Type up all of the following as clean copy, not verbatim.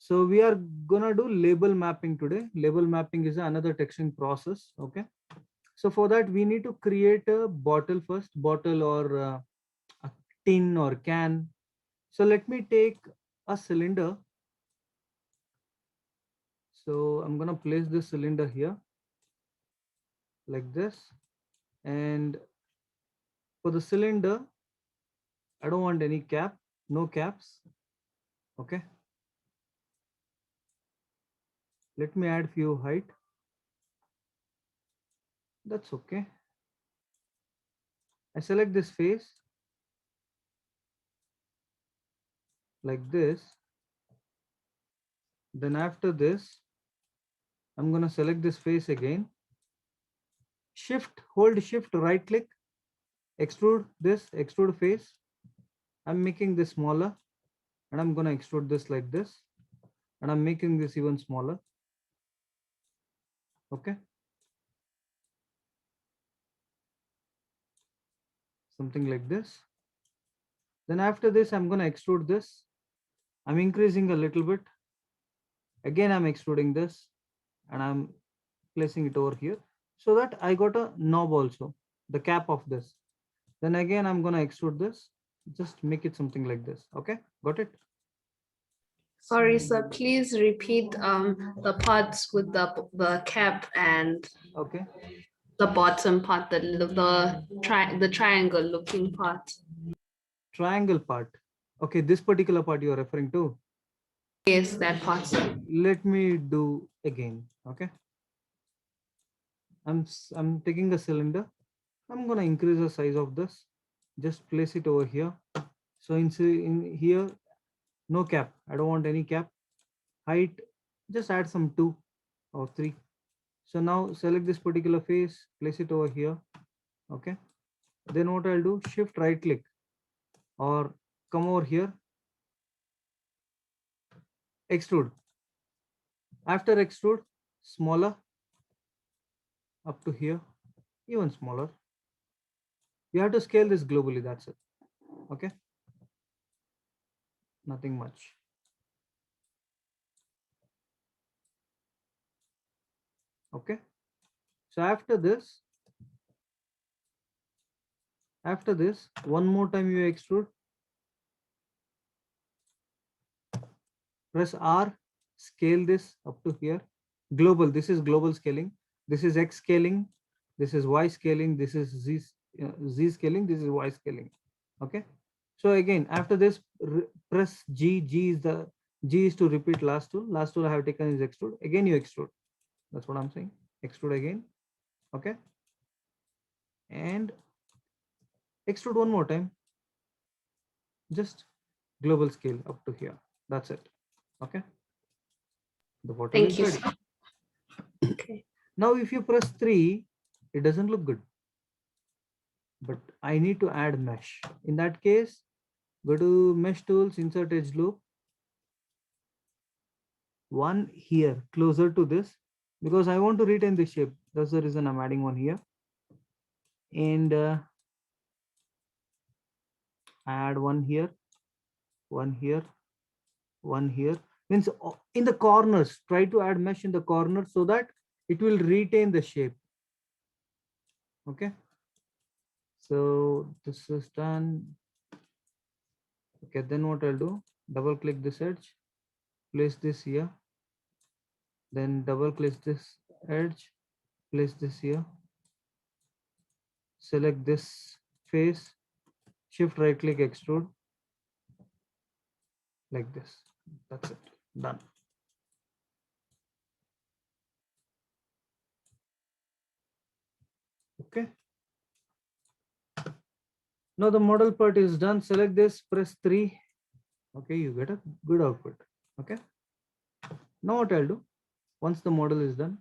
So we are gonna do label mapping today. Label mapping is another texturing process. Okay. So for that, we need to create a bottle first, bottle or a tin or can. So let me take a cylinder. So I'm gonna place this cylinder here like this. And for the cylinder, I don't want any cap, no caps. Okay. Let me add few height. That's okay. I select this face like this. Then after this, I'm gonna select this face again. Shift, hold shift, right click, extrude this, extrude face. I'm making this smaller and I'm gonna extrude this like this. And I'm making this even smaller. Okay. Something like this. Then after this, I'm gonna extrude this. I'm increasing a little bit. Again, I'm extruding this and I'm placing it over here so that I got a knob also, the cap of this. Then again, I'm gonna extrude this, just make it something like this. Okay, got it? Sorry, sir. Please repeat the parts with the cap and Okay, the bottom part, the triangle looking part. triangle part. Okay, this particular part you are referring to. Yes, that part, sir. Let me do again. Okay, I'm taking a cylinder. I'm gonna increase the size of this. Just place it over here. So in here, no cap. I don't want any cap. Height, just add some 2 or 3. So now select this particular face, place it over here. Okay. Then what I'll do, shift right click or come over here, extrude. After extrude, smaller up to here, even smaller. You have to scale this globally, that's it. Okay. Nothing much. Okay. So after this, one more time you extrude, press R, scale this up to here. Global, this is global scaling. This is X scaling. This is Y scaling. This is Z scaling. This is Y scaling. Okay. So again, after this, press G. G is to repeat last tool. Last tool I have taken is extrude. Again, you extrude. That's what I'm saying. Extrude again. Okay. And extrude one more time. Just global scale up to here. That's it. Okay. The bottle Thank is you, ready. sir. Okay. Now, if you press 3, it doesn't look good. But I need to add mesh. In that case, go to mesh tools, insert edge loop. One here, closer to this, because I want to retain the shape. That's the reason I'm adding one here. And I add one here, one here, one here. Means in the corners, try to add mesh in the corner so that it will retain the shape. Okay. So this is done. Okay, then what I'll do, double click this edge, place this here, then double click this edge, place this here, select this face, shift right click, extrude like this. That's it, done. Okay, now the model part is done. Select this, press 3. Okay, you get a good output. Okay, now what I'll do, once the model is done,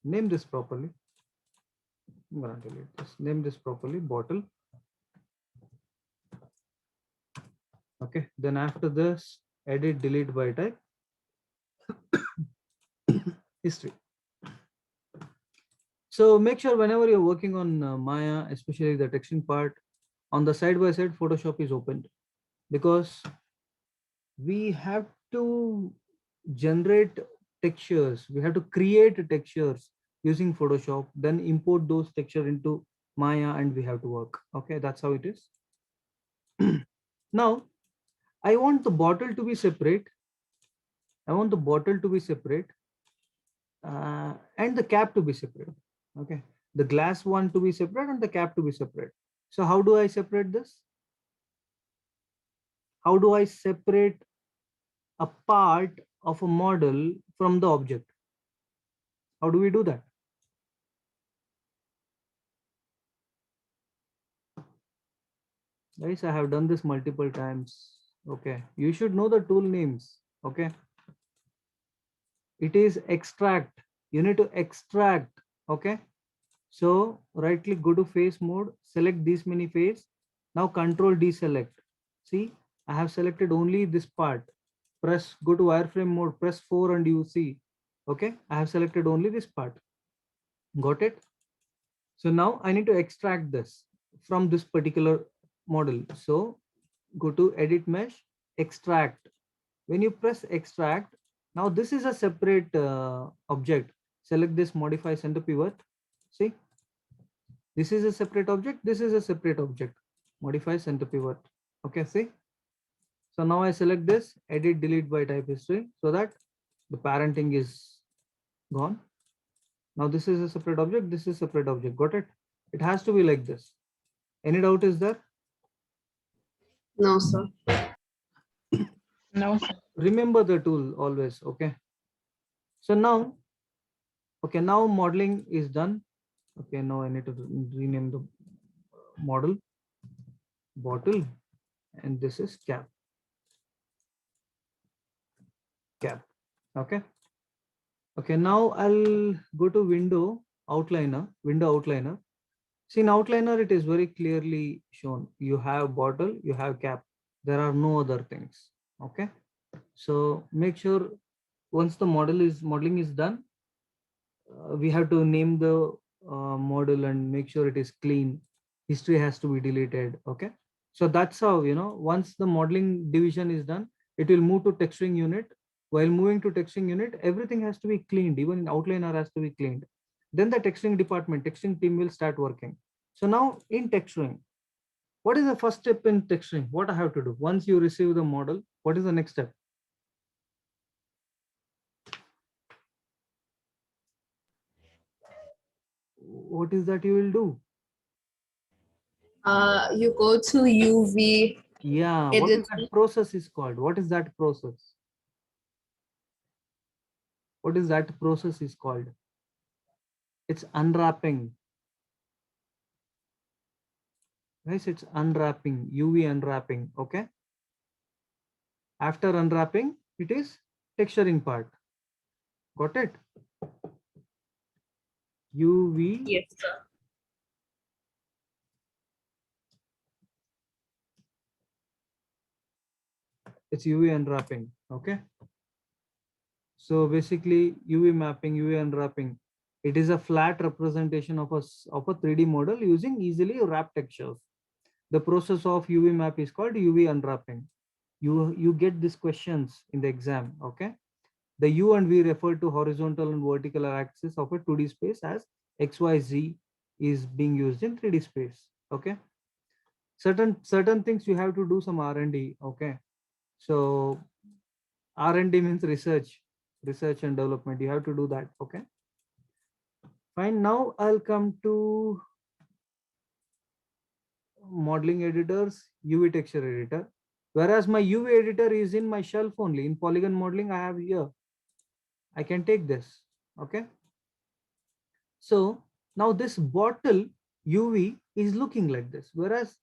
name this properly. I'm gonna delete this. Name this properly, bottle. Okay, then after this, edit, delete by type, history. So make sure whenever you're working on Maya, especially the texturing part, on the side by side Photoshop is opened, because we have to generate textures. We have to create textures using Photoshop, then import those texture into Maya, and we have to work. Okay, that's how it is. Now, I want the bottle to be separate. I want the bottle to be separate and the cap to be separate. Okay, the glass one to be separate and the cap to be separate. So how do I separate this? How do I separate a part of a model from the object? How do we do that? Guys, I have done this multiple times. Okay, you should know the tool names. Okay, it is extract. You need to extract. Okay, so right click, go to face mode, select these many face. Now control deselect. See, I have selected only this part. Press, go to wireframe mode, press 4 and you see. Okay, I have selected only this part. Got it? So now I need to extract this from this particular model. So go to edit mesh, extract. When you press extract, now this is a separate object. Select this, modify center pivot. See, this is a separate object. This is a separate object. Modify center pivot. Okay, see. So now I select this, edit, delete by type history, so that the parenting is gone. Now this is a separate object. This is a separate object. Got it? It has to be like this. Any doubt is there? No, sir. No, sir. Remember the tool always. Okay. So now, okay, now modeling is done. Okay, now I need to rename the model, bottle, and this is cap. Cap. Okay. Okay, now I'll go to window outliner. See, in outliner, it is very clearly shown. You have bottle, you have cap. There are no other things. Okay. So make sure once the modeling is done, we have to name the model and make sure it is clean. History has to be deleted. Okay. So that's how, once the modeling division is done, it will move to texturing unit. While moving to texturing unit, everything has to be cleaned. Even outliner has to be cleaned. Then the texturing department, texturing team will start working. So now in texturing, what is the first step in texturing? What I have to do once you receive the model? What is the next step? What is that you will do? You go to UV. Yeah, what is that Editing. process is called? What is that process? What is that process is called? It's unwrapping. Guys, it's unwrapping, UV unwrapping. Okay. After unwrapping, it is texturing part. Got it? UV. Yes, sir. It's UV unwrapping. Okay. So basically UV mapping, UV unwrapping. It is a flat representation of a 3D model using easily wrapped textures. The process of UV map is called UV unwrapping. You get these questions in the exam. Okay. The U and V refer to horizontal and vertical axis of a 2D space as XYZ is being used in 3D space. Okay. Certain things you have to do some R&D. Okay. So R&D means research and development. You have to do that. Okay. Fine. Now I'll come to modeling editors, UV texture editor. Whereas my UV editor is in my shelf only. In polygon modeling, I have here. I can take this. Okay. So now this bottle UV is looking like this. Whereas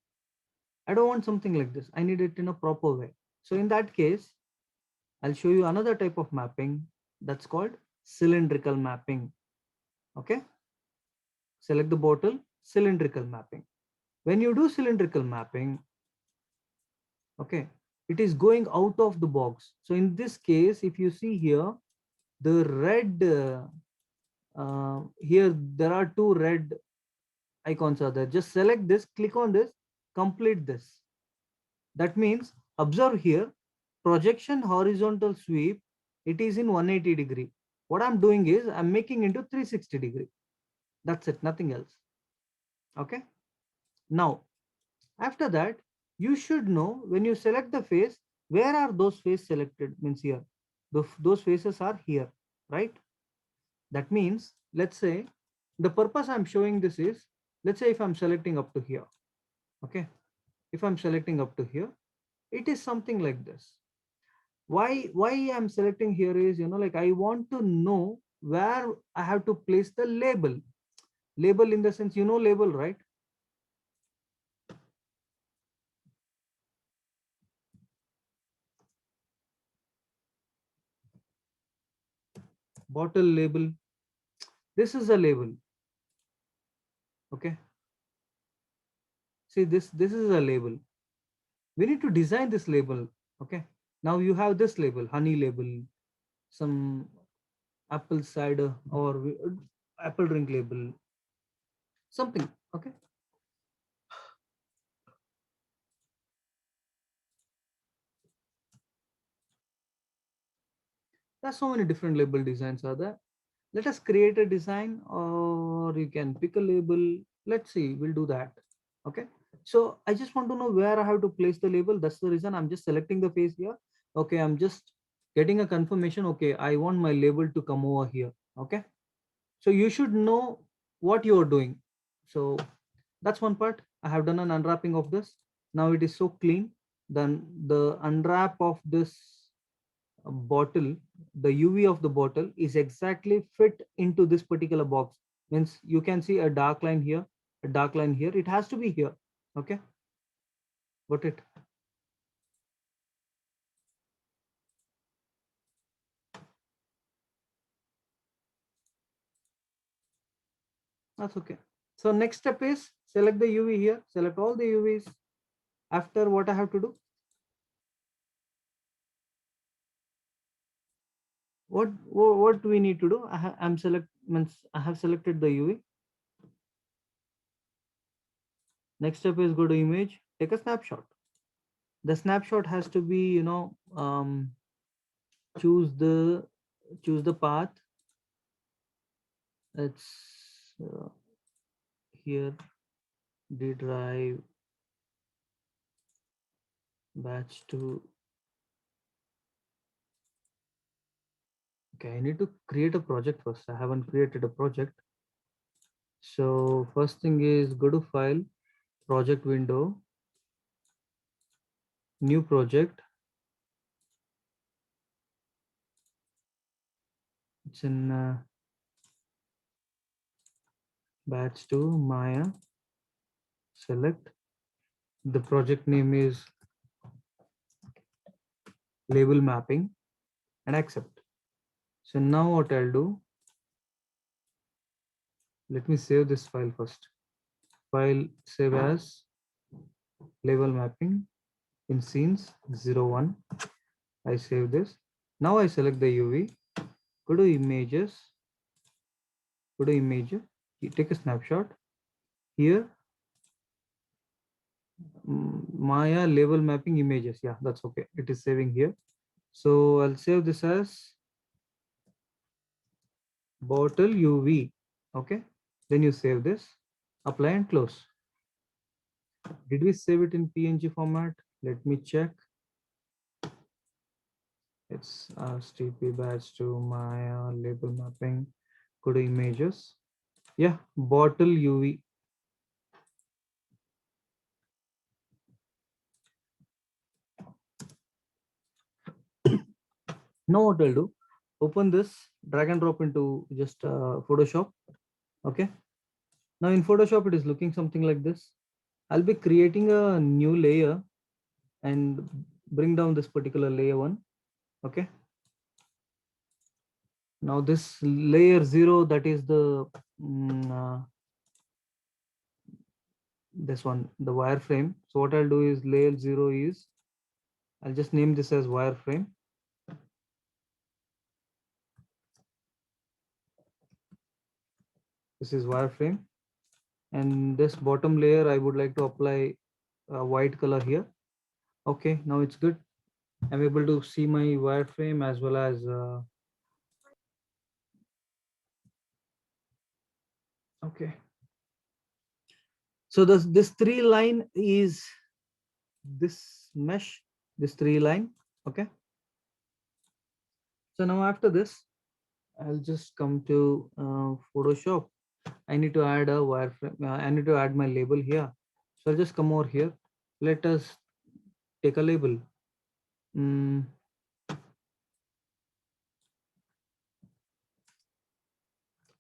I don't want something like this. I need it in a proper way. So in that case, I'll show you another type of mapping that's called cylindrical mapping. Okay. Select the bottle, cylindrical mapping. When you do cylindrical mapping, okay, it is going out of the box. So in this case, if you see here, the red, here there are two red icons are there. Just select this, click on this, complete this. That means observe here, projection horizontal sweep it is in 180 degree. What I'm doing is I'm making into 360 degree. That's it, nothing else. Okay. Now, after that, you should know when you select the face, where are those faces selected? Means here, those faces are here, right? That means, let's say, the purpose I'm showing this is, let's say if I'm selecting up to here, okay? If I'm selecting up to here, it is something like this. Why I'm selecting here is, like I want to know where I have to place the label. Label in the sense, label, right? Bottle label. This is a label. Okay. See, this is a label. We need to design this label. Okay. Now you have this label, honey label, some apple cider or apple drink label, something. Okay. There's so many different label designs are there. Let us create a design, or you can pick a label. Let's see, we'll do that. Okay. So I just want to know where I have to place the label. That's the reason I'm just selecting the face here. Okay. I'm just getting a confirmation. Okay. I want my label to come over here. Okay. So you should know what you're doing. So that's one part. I have done an unwrapping of this. Now it is so clean. Then the unwrap of this bottle, the UV of the bottle is exactly fit into this particular box. Means you can see a dark line here, a dark line here. It has to be here. Okay. Got it. That's okay. So next step is select the UV here, select all the UVs. After, what I have to do? What do we need to do? I'm select means I have selected the UV. Next step is go to image, take a snapshot. The snapshot has to be, choose the path. It's here, D drive, batch 2. Okay, I need to create a project first. I haven't created a project. So first thing is go to file, project window, new project. It's in batch 2 Maya. Select. The project name is label mapping and accept. So now what I'll do, let me save this file first. File, save as label mapping in scenes 01. I save this. Now I select the UV, go to images, go to image, take a snapshot. Here, Maya label mapping images. Yeah, that's okay. It is saving here. So I'll save this as bottle UV. Okay. Then you save this, apply and close. Did we save it in PNG format? Let me check. It's STP batch to Maya label mapping. Go to images. Yeah, bottle UV. Now what I'll do, open this, drag and drop into just Photoshop. Okay. Now in Photoshop, it is looking something like this. I'll be creating a new layer and bring down this particular layer 1. Okay. Now this layer 0, that is the this one, the wireframe. So what I'll do is layer 0 is, I'll just name this as wireframe. This is wireframe. And this bottom layer, I would like to apply a white color here. Okay, now it's good. I'm able to see my wireframe as well as okay. So this three line is this mesh, this three line. Okay. So now after this, I'll just come to Photoshop. I need to add a wireframe. I need to add my label here. So I'll just come over here. Let us take a label. Mm,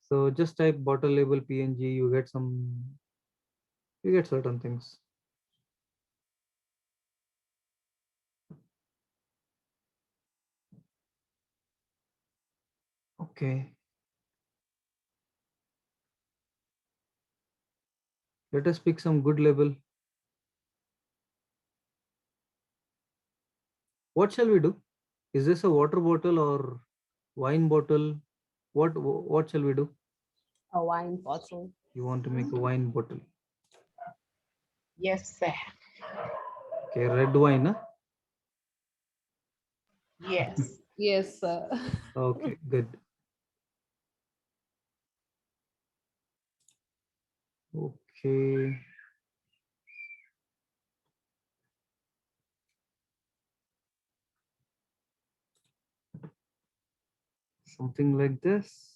so just type bottle label PNG. You get certain things. Okay. Let us pick some good label. What shall we do? Is this a water bottle or wine bottle? What shall we do? A wine bottle. You want to make a wine bottle? Yes, sir. Okay, red wine, huh? Yes. Yes, sir. Okay, good. Okay. Something like this.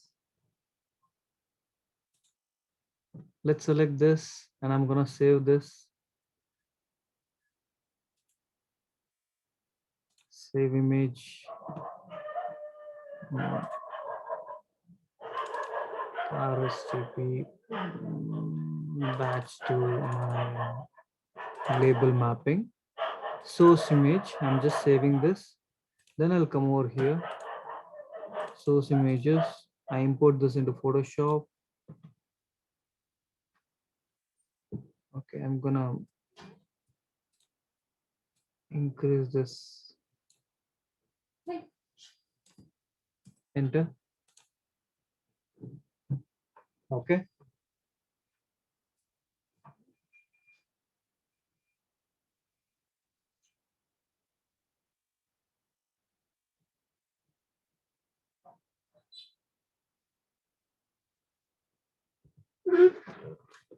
Let's select this and I'm gonna save this. Save image. RSTP batch to my label mapping. Source image. I'm just saving this. Then I'll come over here. Source images. I import this into Photoshop. Okay, I'm gonna increase this. Enter. Okay.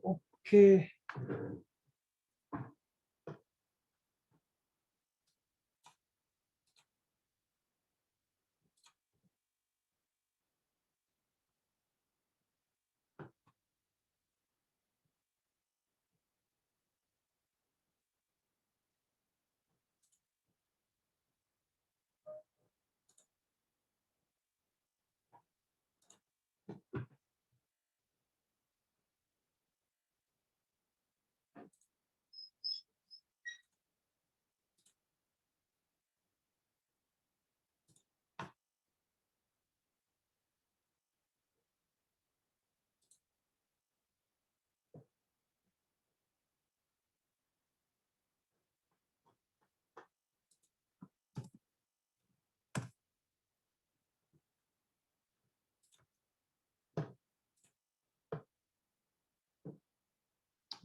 Okay.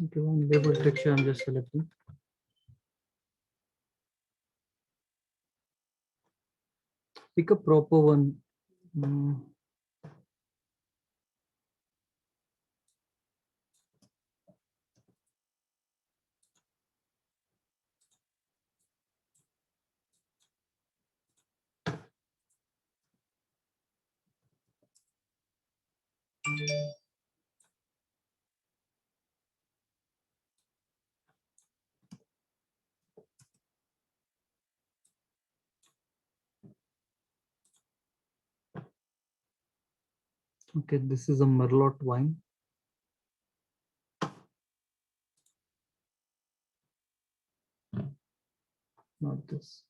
Okay, one label texture I'm just selecting. Pick a proper one. Okay, this is a Merlot wine. Not this.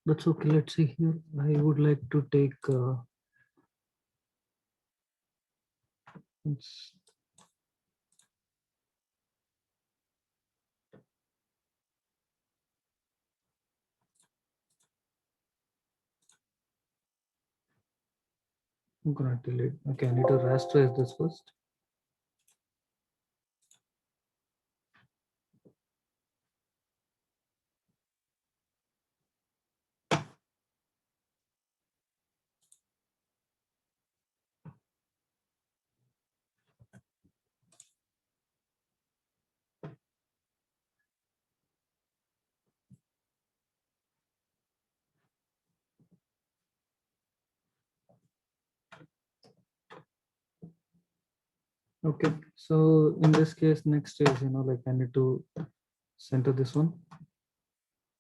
That's okay. Let's see here. I would like to take it's- I'm gonna delete. Okay, I need to rasterize this first. Okay, so in this case, next is, like I need to center this one.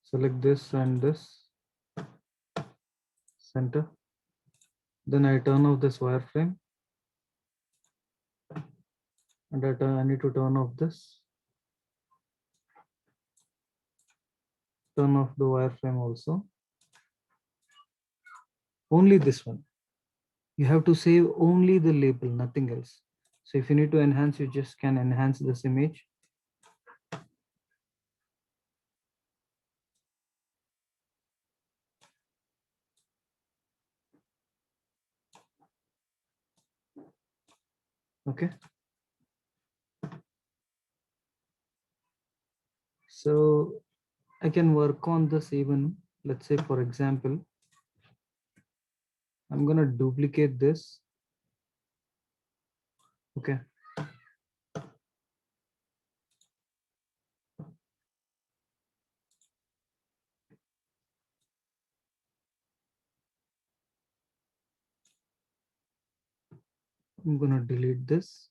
Select this and this, center. Then I turn off this wireframe. And I need to turn off this. Turn off the wireframe also. Only this one. You have to save only the label, nothing else. So if you need to enhance, you just can enhance this image. Okay. So I can work on this even, let's say, for example, I'm going to duplicate this. Okay. I'm going to delete this.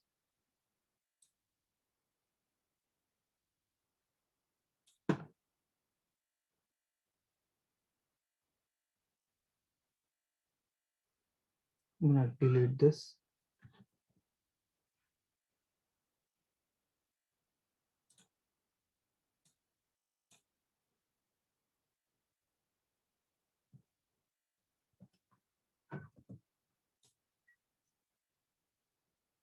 I'm going to delete this.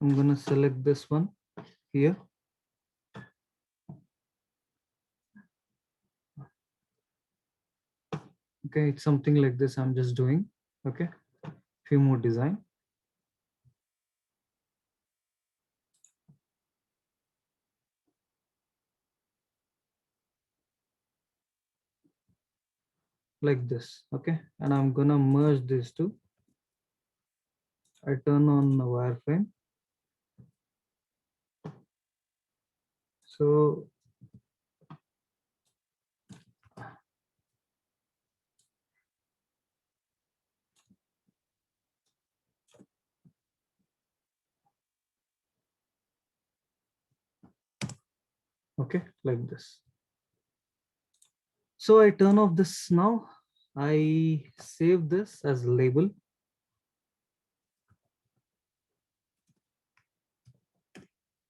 I'm going to select this one here. Okay, it's something like this. I'm just doing. Okay, few more design. Like this. Okay, and I'm gonna merge these two. I turn on the wireframe. So okay, like this. So I turn off this now. I save this as label.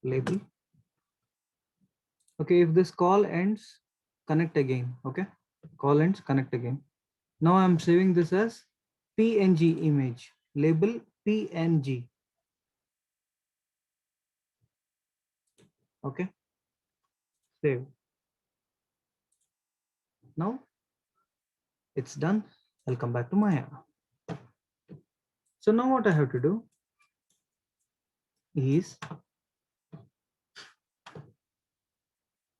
Label. Okay, if this call ends, connect again. Okay, call ends, connect again. Now I'm saving this as PNG image. Label PNG. Okay, save. Now it's done. I'll come back to Maya. So now what I have to do is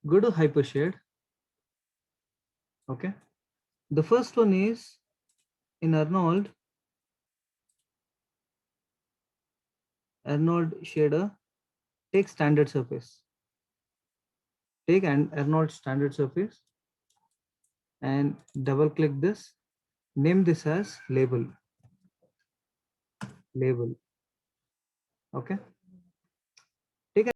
go to Hypershade. Okay. The first one is in Arnold shader, take standard surface. Take an Arnold standard surface and double click this. Name this as label. Label. Okay.